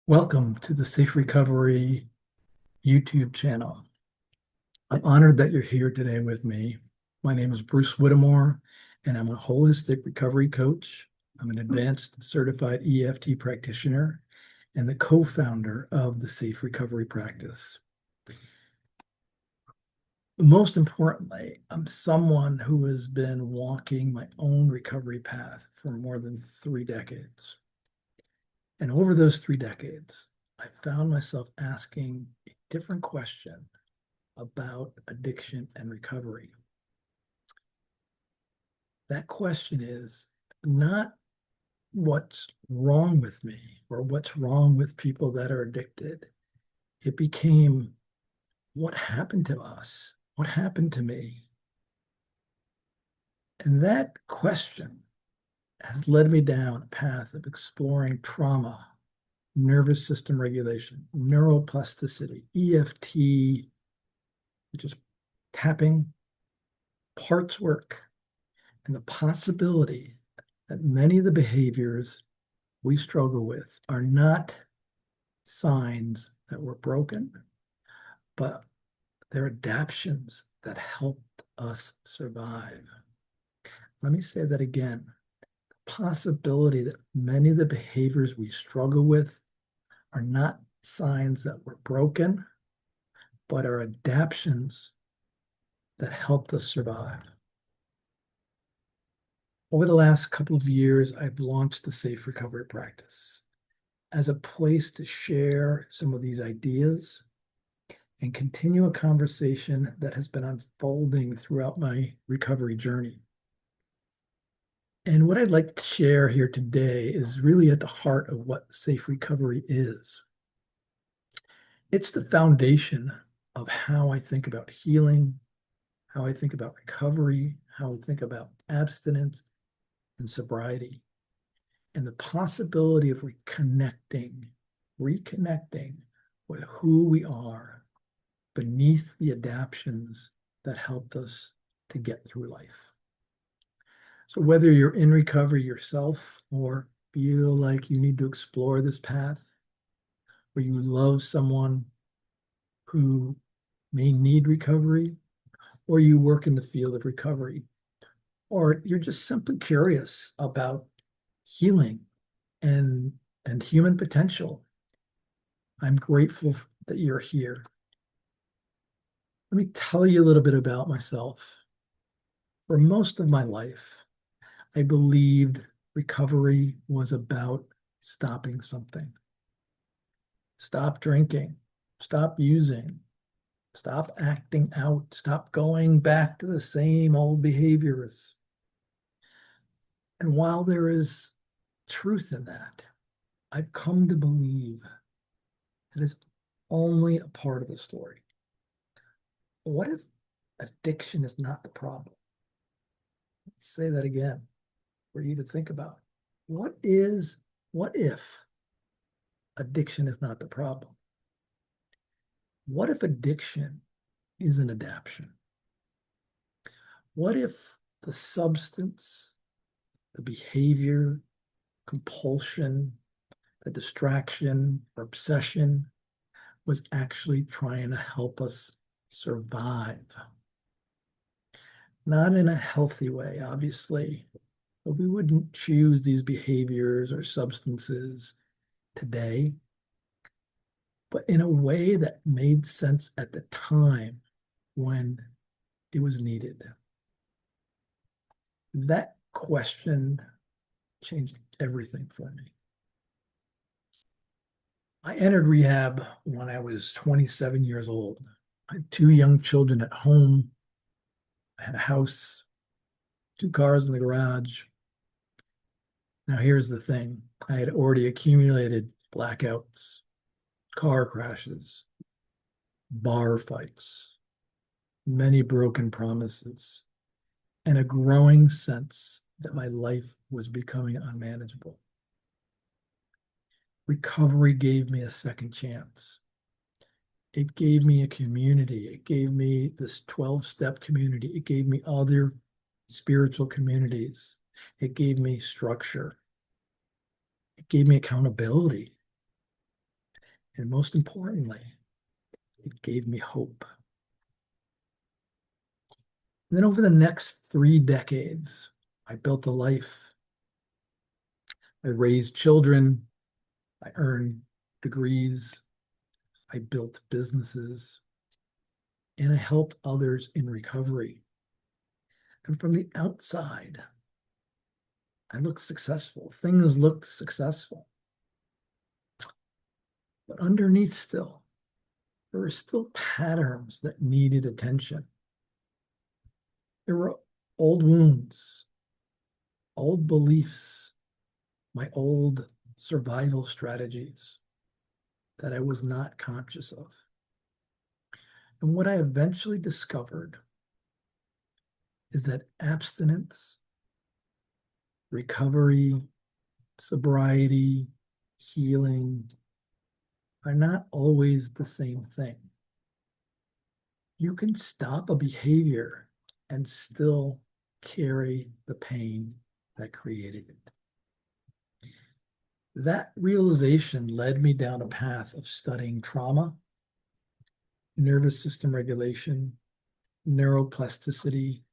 Welcome to the Safe Recovery YouTube channel. I'm honored that you're here today with me. My name is Bruce Whittemore, and I'm a holistic recovery coach. I'm an advanced certified EFT practitioner and the co-founder of the Safe Recovery Practice. Most importantly, I'm someone who has been walking my own recovery path for more than 3 decades. And over those 3 decades, I found myself asking a different question about addiction and recovery. That question is not what's wrong with me or what's wrong with people that are addicted. It became what happened to us? What happened to me? And that question has led me down a path of exploring trauma, nervous system regulation, neuroplasticity, EFT, which is tapping, parts work, and the possibility that many of the behaviors we struggle with are not signs that we're broken, but they're adaptations that help us survive. Let me say that again. The possibility that many of the behaviors we struggle with are not signs that we're broken, but are adaptations that helped us survive. Over the last couple of years, I've launched the Safe Recovery Practice as a place to share some of these ideas and continue a conversation that has been unfolding throughout my recovery journey. And what I'd like to share here today is really at the heart of what safe recovery is. It's the foundation of how I think about healing, how I think about recovery, how I think about abstinence and sobriety, and the possibility of reconnecting with who we are beneath the adaptations that helped us to get through life. So whether you're in recovery yourself or feel like you need to explore this path, or you love someone who may need recovery, or you work in the field of recovery, or you're just simply curious about healing and human potential, I'm grateful that you're here. Let me tell you a little bit about myself. For most of my life, I believed recovery was about stopping something. Stop drinking, stop using, stop acting out, stop going back to the same old behaviors. And while there is truth in that, I've come to believe that it's only a part of the story. What if addiction is not the problem? Let's say that again for you to think about. What if addiction is not the problem? What if addiction is an adaptation? What if the substance, the behavior, compulsion, the distraction or obsession was actually trying to help us survive? Not in a healthy way, obviously, but we wouldn't choose these behaviors or substances today, but in a way that made sense at the time when it was needed. That question changed everything for me. I entered rehab when I was 27 years old. I had 2 young children at home. I had a house, 2 cars in the garage. Now, here's the thing. I had already accumulated blackouts, car crashes, bar fights, many broken promises, and a growing sense that my life was becoming unmanageable. Recovery gave me a second chance. It gave me a community. It gave me this 12-step community. It gave me other spiritual communities. It gave me structure. It gave me accountability. And most importantly, it gave me hope. And then over the next 3 decades, I built a life. I raised children. I earned degrees. I built businesses. And I helped others in recovery. And from the outside, I looked successful. Things looked successful. But underneath still, there were still patterns that needed attention. There were old wounds, old beliefs, my old survival strategies that I was not conscious of. And what I eventually discovered is that abstinence, recovery, sobriety, healing are not always the same thing. You can stop a behavior and still carry the pain that created it. That realization led me down a path of studying trauma, nervous system regulation, neuroplasticity,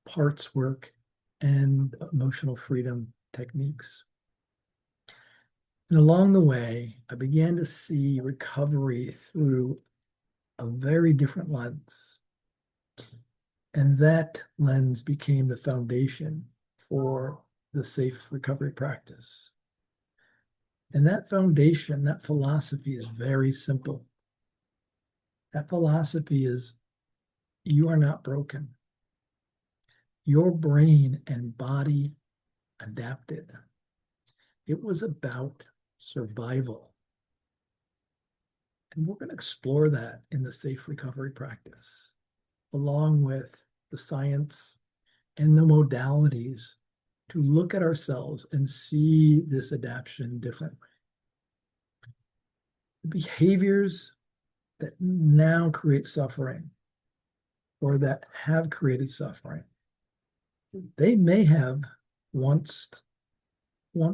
parts work, and emotional freedom techniques. And along the way, I began to see recovery through a very different lens. And that lens became the foundation for the safe recovery practice. And that foundation, that philosophy is very simple. That philosophy is you are not broken. Your brain and body adapted. It was about survival. And we're going to explore that in the safe recovery practice, along with the science and the modalities to look at ourselves and see this adaptation differently. The behaviors that now create suffering or that have created suffering, they may have once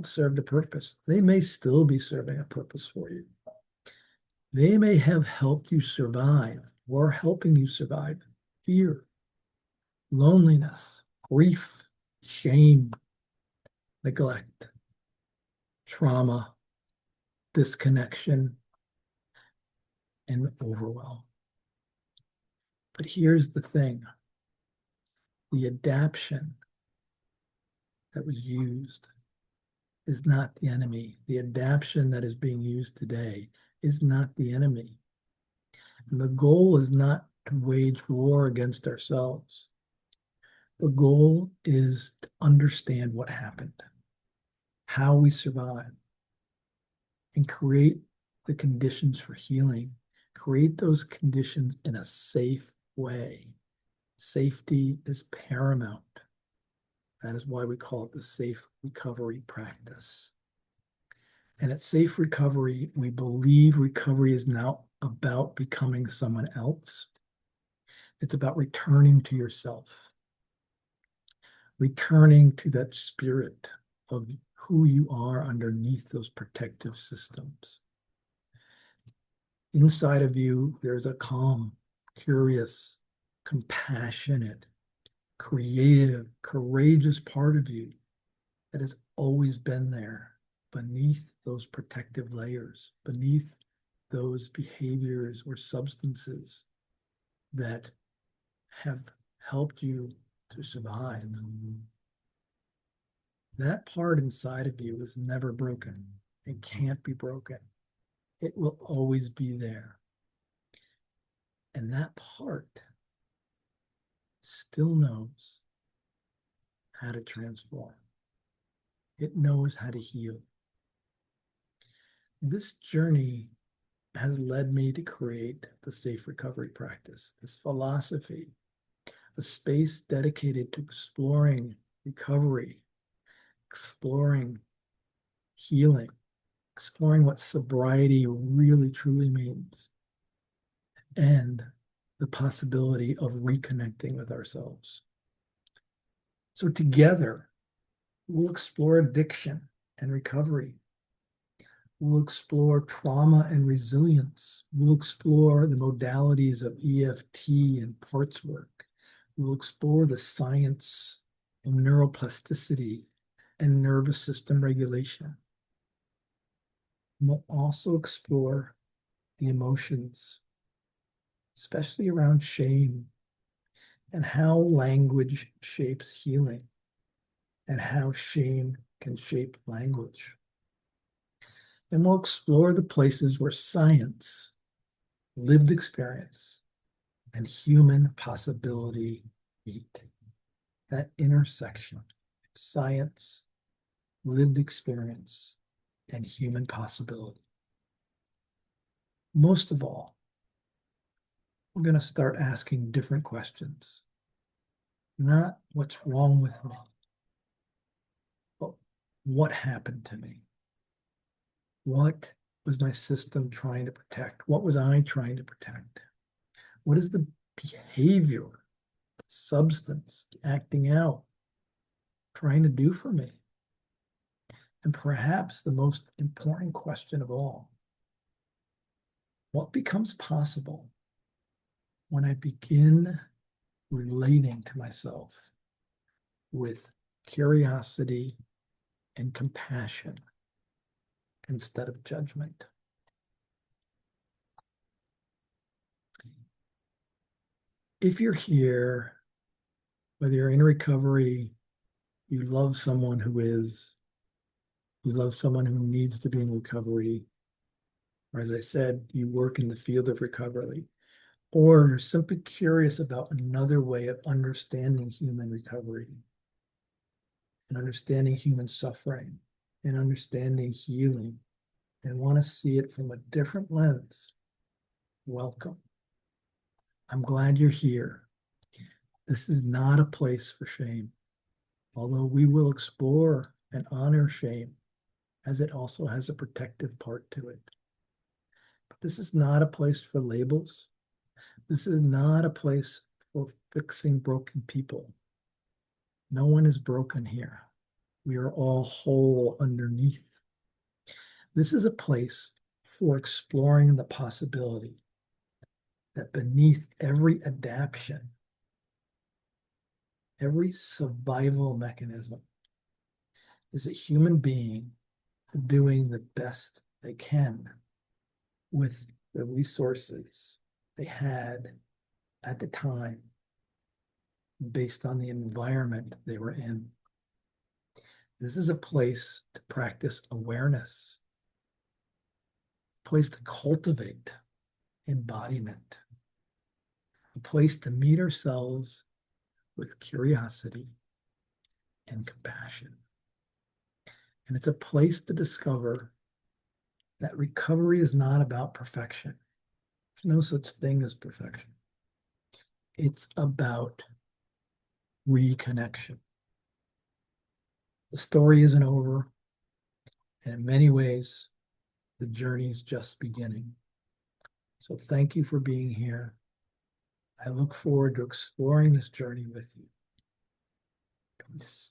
served a purpose. They may still be serving a purpose for you. They may have helped you survive or helping you survive fear, loneliness, grief, shame, neglect, trauma, disconnection, and overwhelm. But here's the thing. The adaptation that was used is not the enemy. The adaptation that is being used today is not the enemy. And the goal is not to wage war against ourselves. The goal is to understand what happened, how we survived, and create the conditions for healing. Create those conditions in a safe way. Safety is paramount. That is why we call it the safe recovery practice. And at safe recovery, we believe recovery is now about becoming someone else. It's about returning to yourself, returning to that spirit of who you are underneath those protective systems. Inside of you, there's a calm, curious, compassionate, creative, courageous part of you that has always been there beneath those protective layers, beneath those behaviors or substances that have helped you to survive. That part inside of you is never broken. It can't be broken. It will always be there. And that part still knows how to transform. It knows how to heal. This journey has led me to create the safe recovery practice, this philosophy, a space dedicated to exploring recovery, exploring healing, exploring what sobriety really truly means, and the possibility of reconnecting with ourselves. So together, we'll explore addiction and recovery. We'll explore trauma and resilience. We'll explore the modalities of EFT and parts work. We'll explore the science of neuroplasticity and nervous system regulation. We'll also explore the emotions, especially around shame, and how language shapes healing, and how shame can shape language. And we'll explore the places where science, lived experience, and human possibility meet. That intersection, science, lived experience, and human possibility. Most of all, we're going to start asking different questions. Not what's wrong with me, but what happened to me? What was my system trying to protect? What was I trying to protect? What is the behavior, the substance, the acting out trying to do for me? And perhaps the most important question of all, what becomes possible when I begin relating to myself with curiosity and compassion instead of judgment? If you're here, whether you're in recovery, you love someone who is, you love someone who needs to be in recovery, or as I said, you work in the field of recovery, or you're simply curious about another way of understanding human recovery and understanding human suffering and understanding healing and want to see it from a different lens, welcome. I'm glad you're here. This is not a place for shame, although we will explore and honor shame as it also has a protective part to it. But this is not a place for labels. This is not a place for fixing broken people. No one is broken here. We are all whole underneath. This is a place for exploring the possibility that beneath every adaptation, every survival mechanism is a human being doing the best they can with the resources they had at the time based on the environment they were in. This is a place to practice awareness, a place to cultivate embodiment, a place to meet ourselves with curiosity and compassion. And it's a place to discover that recovery is not about perfection. There's no such thing as perfection. It's about reconnection. The story isn't over, and in many ways, the journey is just beginning. So thank you for being here. I look forward to exploring this journey with you. Peace.